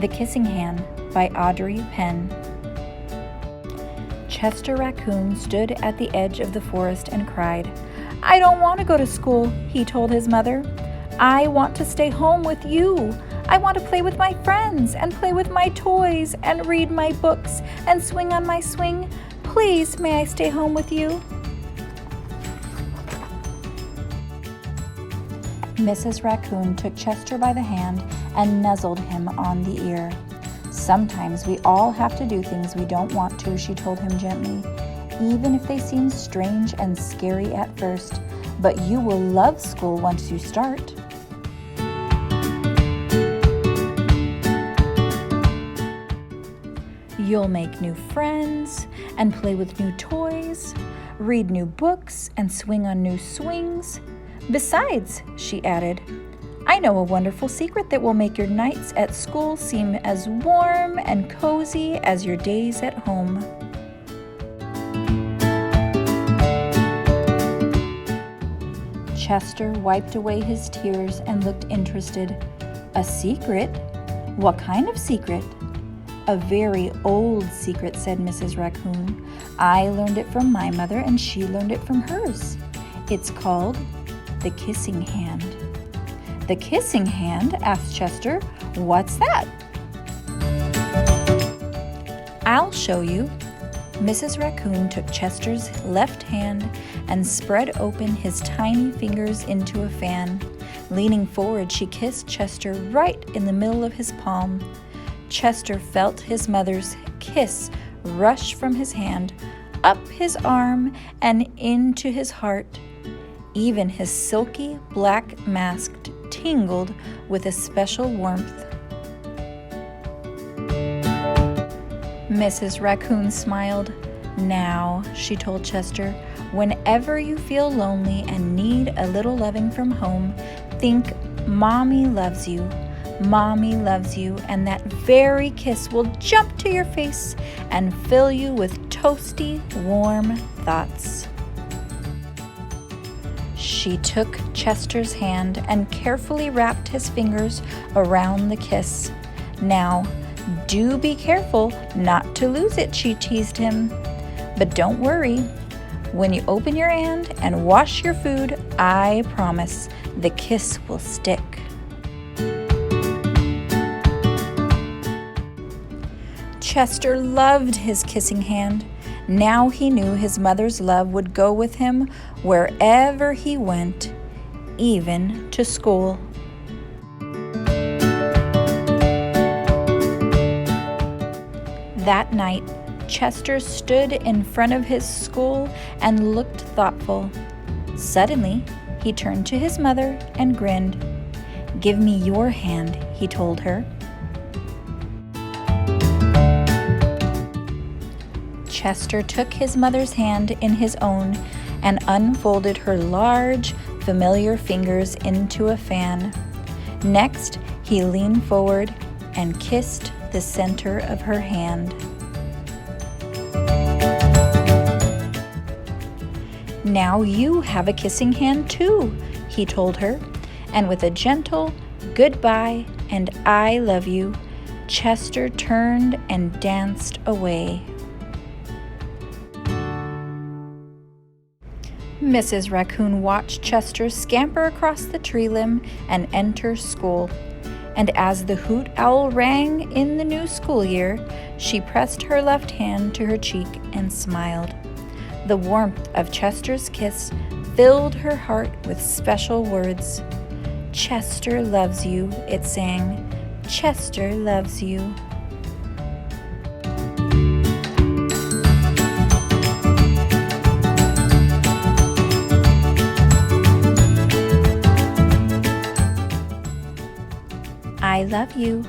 The Kissing Hand by Audrey Penn. Chester Raccoon stood at the edge of the forest and cried. "I don't want to go to school," he told his mother. "I want to stay home with you. I want to play with my friends and play with my toys and read my books and swing on my swing. Please, may I stay home with you?" Mrs. Raccoon took Chester by the hand and nuzzled him on the ear. "Sometimes we all have to do things we don't want to," she told him gently, "even if they seem strange and scary at first. But you will love school once you start." You'll make new friends and play with new toys, read new books and swing on new swings. Besides, she added, "I know a wonderful secret that will make your nights at school seem as warm and cozy as your days at home." Chester wiped away his tears and looked interested. "A secret? What kind of secret?" "A very old secret," said Mrs. Raccoon. "I learned it from my mother and she learned it from hers. It's called the Kissing Hand." "The Kissing Hand?" asked Chester. "What's that?" "I'll show you." Mrs. Raccoon took Chester's left hand and spread open his tiny fingers into a fan. Leaning forward, she kissed Chester right in the middle of his palm. Chester felt his mother's kiss rush from his hand, up his arm, and into his heart. Even his silky black mask tingled with a special warmth. Mrs. Raccoon smiled. "Now," she told Chester, "whenever you feel lonely and need a little loving from home, think, 'Mommy loves you. Mommy loves you,' and that very kiss will jump to your face and fill you with toasty, warm thoughts." She took Chester's hand and carefully wrapped his fingers around the kiss. "Now, do be careful not to lose it," she teased him. "But don't worry. When you open your hand and wash your food, I promise the kiss will stick." Chester loved his kissing hand. Now he knew his mother's love would go with him wherever he went, even to school. That night, Chester stood in front of his school and looked thoughtful. Suddenly, he turned to his mother and grinned. "Give me your hand," he told her. Chester took his mother's hand in his own and unfolded her large, familiar fingers into a fan. Next, he leaned forward and kissed the center of her hand. "Now you have a kissing hand too," he told her, and with a gentle "goodbye" and "I love you," Chester turned and danced away. Mrs. Raccoon watched Chester scamper across the tree limb and enter school. And as the hoot owl rang in the new school year, she pressed her left hand to her cheek and smiled. The warmth of Chester's kiss filled her heart with special words. "Chester loves you," it sang. "Chester loves you." I love you.